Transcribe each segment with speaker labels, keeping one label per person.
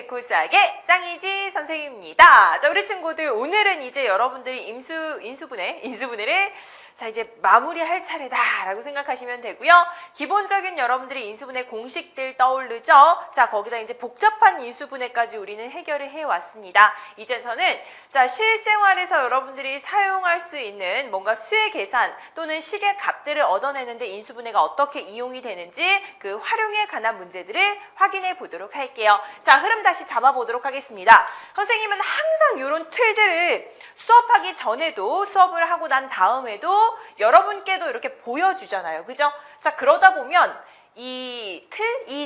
Speaker 1: 백호사학의 짱이지 선생님입니다. 자, 우리 친구들 오늘은 이제 여러분들이 인수분해를 자 이제 마무리할 차례다라고 생각하시면 되고요. 기본적인 여러분들이 인수분해 공식들 떠오르죠. 자, 거기다 이제 복잡한 인수분해까지 우리는 해결을 해왔습니다. 이제서는 자 실생활에서 여러분들이 사용할 수 있는 뭔가 수의 계산 또는 식의 값들을 얻어내는데 인수분해가 어떻게 이용이 되는지 그 활용에 관한 문제들을 확인해 보도록 할게요. 자, 흐름 다시 잡아보도록 하겠습니다. 선생님은 항상 이런 틀들을 수업하기 전에도 수업을 하고 난 다음에도 여러분께도 이렇게 보여주잖아요. 그죠? 자, 그러다 보면 이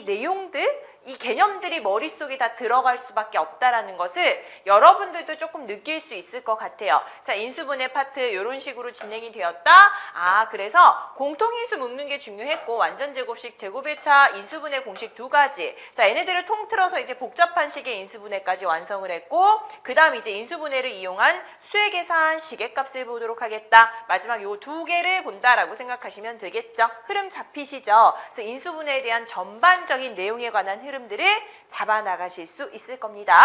Speaker 1: 내용들, 이 개념들이 머릿속에 다 들어갈 수밖에 없다라는 것을 여러분들도 조금 느낄 수 있을 것 같아요. 자, 인수분해 파트 이런 식으로 진행이 되었다. 아, 그래서 공통인수 묶는 게 중요했고 완전제곱식, 제곱일차, 인수분해 공식 두 가지. 자, 얘네들을 통틀어서 이제 복잡한 식의 인수분해까지 완성을 했고 그 다음 이제 인수분해를 이용한 수의 계산, 식의 값을 보도록 하겠다. 마지막 요 두 개를 본다라고 생각하시면 되겠죠. 흐름 잡히시죠? 그래서 인수분해에 대한 전반적인 내용에 관한 흐름들을 잡아 나가실 수 있을 겁니다.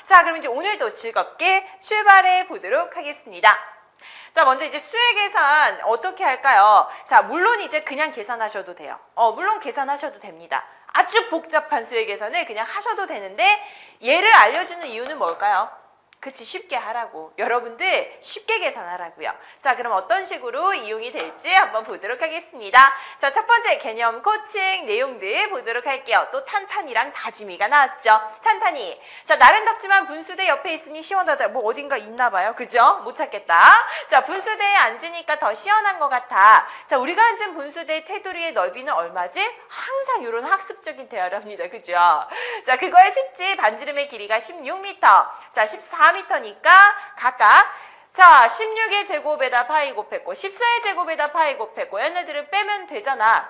Speaker 1: 자, 그럼 이제 오늘도 즐겁게 출발해 보도록 하겠습니다. 자, 먼저 이제 수의 계산 어떻게 할까요? 자, 물론 이제 그냥 계산하셔도 돼요. 물론 계산하셔도 됩니다. 아주 복잡한 수의 계산을 그냥 하셔도 되는데 얘를 알려주는 이유는 뭘까요? 그치, 쉽게 하라고. 여러분들 쉽게 계산하라고요. 자, 그럼 어떤 식으로 이용이 될지 한번 보도록 하겠습니다. 자, 첫 번째 개념 코칭 내용들 보도록 할게요. 또 탄탄이랑 다짐이가 나왔죠. 탄탄이. 자, 날은 덥지만 분수대 옆에 있으니 시원하다. 뭐 어딘가 있나 봐요. 그죠? 못 찾겠다. 자, 분수대에 앉으니까 더 시원한 것 같아. 자, 우리가 앉은 분수대 테두리의 넓이는 얼마지? 항상 이런 학습적인 대화를 합니다. 그죠? 자, 그거에 쉽지. 반지름의 길이가 16m. 자, 14m니까 각각 자 16의 제곱에다 파이 곱했고 14의 제곱에다 파이 곱했고 얘네들을 빼면 되잖아.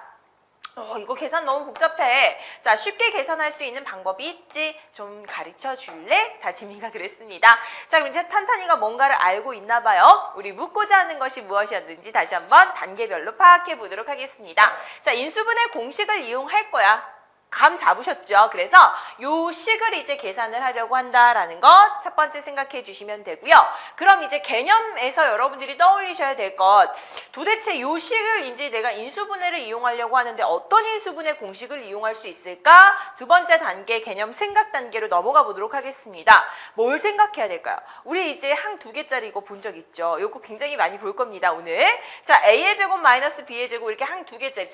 Speaker 1: 이거 계산 너무 복잡해. 자, 쉽게 계산할 수 있는 방법이 있지. 좀 가르쳐 줄래? 다짐이가 그랬습니다. 자, 그럼 이제 탄탄이가 뭔가를 알고 있나 봐요. 우리 묻고자 하는 것이 무엇이었는지 다시 한번 단계별로 파악해 보도록 하겠습니다. 자, 인수분해 공식을 이용할 거야. 감 잡으셨죠? 그래서 요 식을 이제 계산을 하려고 한다라는 것 첫 번째 생각해 주시면 되고요. 그럼 이제 개념에서 여러분들이 떠올리셔야 될 것, 도대체 요 식을 이제 내가 인수분해를 이용하려고 하는데 어떤 인수분해 공식을 이용할 수 있을까? 두 번째 단계 개념 생각 단계로 넘어가 보도록 하겠습니다. 뭘 생각해야 될까요? 우리 이제 항 2개짜리 이거 본 적 있죠? 이거 굉장히 많이 볼 겁니다, 오늘. 자, A의 제곱 마이너스 B의 제곱 이렇게 항 2개짜리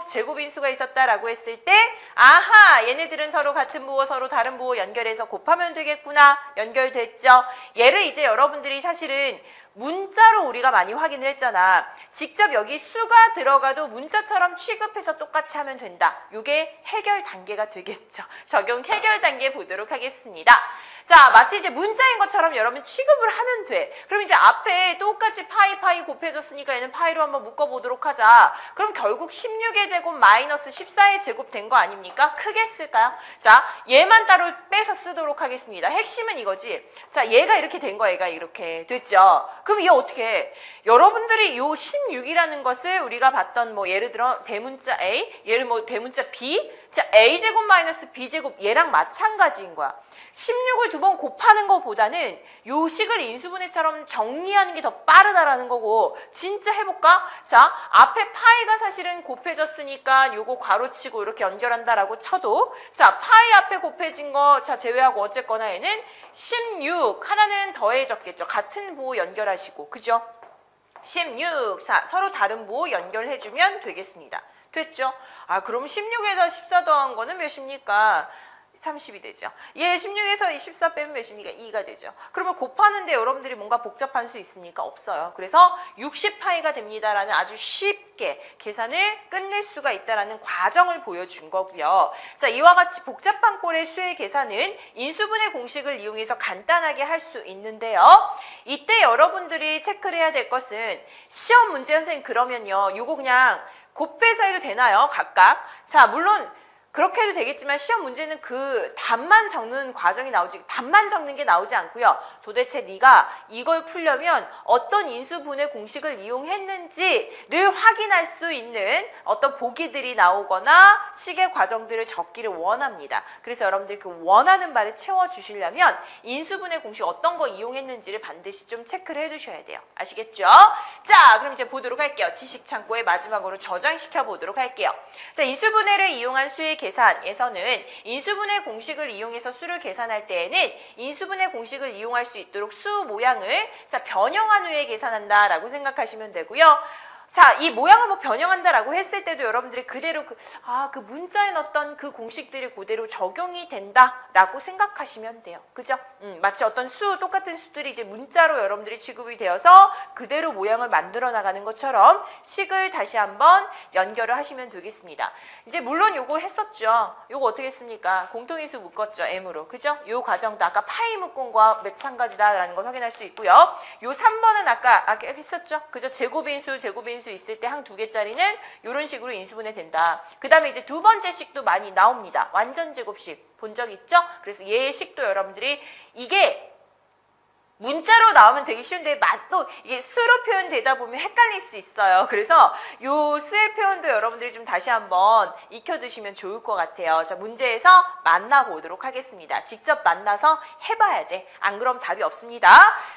Speaker 1: 제곱인수가 있었다라고 했을 때 아하, 얘네들은 서로 같은 부호, 서로 다른 부호 연결해서 곱하면 되겠구나. 연결됐죠? 얘를 이제 여러분들이 사실은 문자로 우리가 많이 확인을 했잖아. 직접 여기 수가 들어가도 문자처럼 취급해서 똑같이 하면 된다. 이게 해결 단계가 되겠죠. 적용 해결 단계 보도록 하겠습니다. 자, 마치 이제 문자인 것처럼 여러분 취급을 하면 돼. 그럼 이제 앞에 똑같이 파이 곱해졌으니까 얘는 파이로 한번 묶어보도록 하자. 그럼 결국 16의 제곱 마이너스 14의 제곱 된 거 아닙니까? 크게 쓸까요? 자, 얘만 따로 빼서 쓰도록 하겠습니다. 핵심은 이거지. 자, 얘가 이렇게 된 거, 얘가 이렇게 됐죠. 그럼 얘 어떻게 해? 여러분들이 요 16이라는 것을 우리가 봤던 뭐 예를 들어 대문자 A, 얘를 뭐 대문자 B, 자, A제곱 마이너스 B제곱 얘랑 마찬가지인 거야. 16을 두 번 곱하는 것보다는 요 식을 인수분해처럼 정리하는 게 더 빠르다라는 거고, 진짜 해볼까? 자, 앞에 파이가 사실은 곱해졌으니까 요거 괄호치고 이렇게 연결한다라고 쳐도, 자, 파이 앞에 곱해진 거 자 제외하고 어쨌거나 얘는 16 하나는 더해졌겠죠. 같은 부호 연결하시고, 그죠? 16 서로 다른 부호 연결해주면 되겠습니다. 됐죠? 아, 그럼 16에서 14 더한 거는 몇입니까? 30이 되죠. 얘 16에서 14 빼면 몇입니까? 2가 되죠. 그러면 곱하는데 여러분들이 뭔가 복잡한 수 있습니까? 없어요. 그래서 60파이가 됩니다라는 아주 쉽게 계산을 끝낼 수가 있다라는 과정을 보여준 거고요. 자, 이와 같이 복잡한 꼴의 수의 계산은 인수분해 공식을 이용해서 간단하게 할 수 있는데요. 이때 여러분들이 체크를 해야 될 것은 시험 문제 선생님 그러면요. 요거 그냥 곱해서 해도 되나요? 각각. 자, 물론 그렇게 해도 되겠지만 시험 문제는 그 답만 적는 과정이 나오지, 답만 적는 게 나오지 않고요. 도대체 네가 이걸 풀려면 어떤 인수분해 공식을 이용했는지를 확인할 수 있는 어떤 보기들이 나오거나 식의 과정들을 적기를 원합니다. 그래서 여러분들이 그 원하는 바를 채워주시려면 인수분해 공식 어떤 거 이용했는지를 반드시 좀 체크를 해두셔야 돼요. 아시겠죠? 자, 그럼 이제 보도록 할게요. 지식창고에 마지막으로 저장시켜 보도록 할게요. 자, 인수분해를 이용한 수의 계산에서는 인수분해 공식을 이용해서 수를 계산할 때에는 인수분해 공식을 이용할 수 있도록 수 모양을 자 변형한 후에 계산한다라고 생각하시면 되고요. 자, 이 모양을 뭐 변형한다라고 했을 때도 여러분들이 그대로 그 문자에 넣었던 그 공식들이 그대로 적용이 된다라고 생각하시면 돼요. 그죠? 마치 어떤 똑같은 수들이 이제 문자로 여러분들이 취급이 되어서 그대로 모양을 만들어 나가는 것처럼 식을 다시 한번 연결을 하시면 되겠습니다. 이제 물론 요거 했었죠. 요거 어떻게 했습니까? 공통인수 묶었죠. M으로. 그죠? 요 과정도 아까 파이 묶음과 마찬가지다라는 걸 확인할 수 있고요. 요 3번은 아까 했었죠. 그죠? 제곱인수 있을 때 한 두 개짜리는 이런 식으로 인수분해 된다. 그 다음에 이제 두 번째 식도 많이 나옵니다. 완전 제곱식 본 적 있죠? 그래서 얘의 식도 여러분들이 이게 문자로 나오면 되게 쉬운데 또 이게 수로 표현되다 보면 헷갈릴 수 있어요. 그래서 요 수의 표현도 여러분들이 좀 다시 한번 익혀두시면 좋을 것 같아요. 자, 문제에서 만나보도록 하겠습니다. 직접 만나서 해봐야 돼. 안 그럼 답이 없습니다.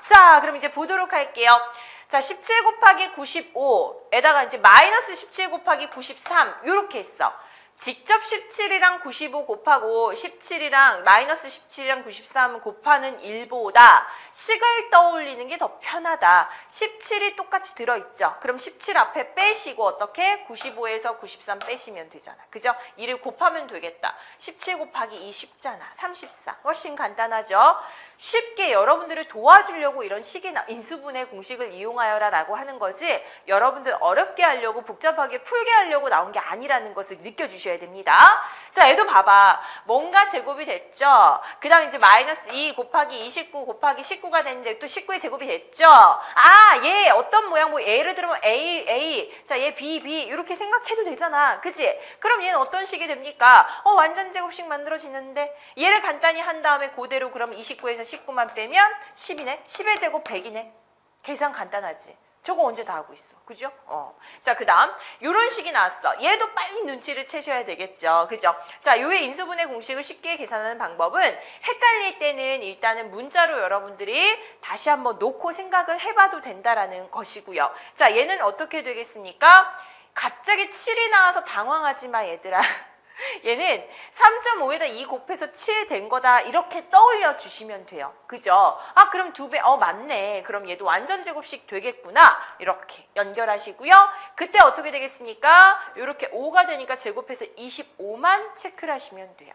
Speaker 1: 자, 그럼 이제 보도록 할게요. 자, 17 곱하기 95에다가 이제 마이너스 17 곱하기 93 이렇게 했어. 직접 17이랑 95 곱하고 17이랑 마이너스 17이랑 93 곱하는 1보다 식을 떠올리는 게 더 편하다. 17이 똑같이 들어있죠. 그럼 17 앞에 빼시고 어떻게? 95에서 93 빼시면 되잖아. 그죠? 1을 곱하면 되겠다. 17 곱하기 2 쉽잖아. 34. 훨씬 간단하죠? 쉽게 여러분들을 도와주려고 이런 식의 인수분해 공식을 이용하여라 라고 하는 거지 여러분들 어렵게 하려고 복잡하게 풀게 하려고 나온 게 아니라는 것을 느껴주셔야 됩니다. 자, 얘도 봐봐. 뭔가 제곱이 됐죠? 그 다음에 이제 마이너스 2 곱하기 29 곱하기 19가 됐는데 또 19의 제곱이 됐죠? 아, 얘 어떤 모양, 뭐 예를 들면 A, 자, 얘 B 이렇게 생각해도 되잖아. 그치? 그럼 얘는 어떤 식이 됩니까? 완전 제곱식 만들어지는데 얘를 간단히 한 다음에 그대로 그럼 29에서 19만 빼면 10이네? 10의 제곱 100이네? 계산 간단하지? 저거 언제 다 하고 있어. 그죠? 자, 그 다음 요런 식이 나왔어. 얘도 빨리 눈치를 채셔야 되겠죠. 그죠? 자, 요의 인수분해 공식을 쉽게 계산하는 방법은 헷갈릴 때는 일단은 문자로 여러분들이 다시 한번 놓고 생각을 해봐도 된다라는 것이고요. 자, 얘는 어떻게 되겠습니까? 갑자기 7이 나와서 당황하지 마, 얘들아. 얘는 3.5에다 2 곱해서 7 된 거다 이렇게 떠올려 주시면 돼요. 그죠? 아, 그럼 2배 맞네. 그럼 얘도 완전 제곱식 되겠구나. 이렇게 연결하시고요. 그때 어떻게 되겠습니까? 이렇게 5가 되니까 제곱해서 25만 체크를 하시면 돼요.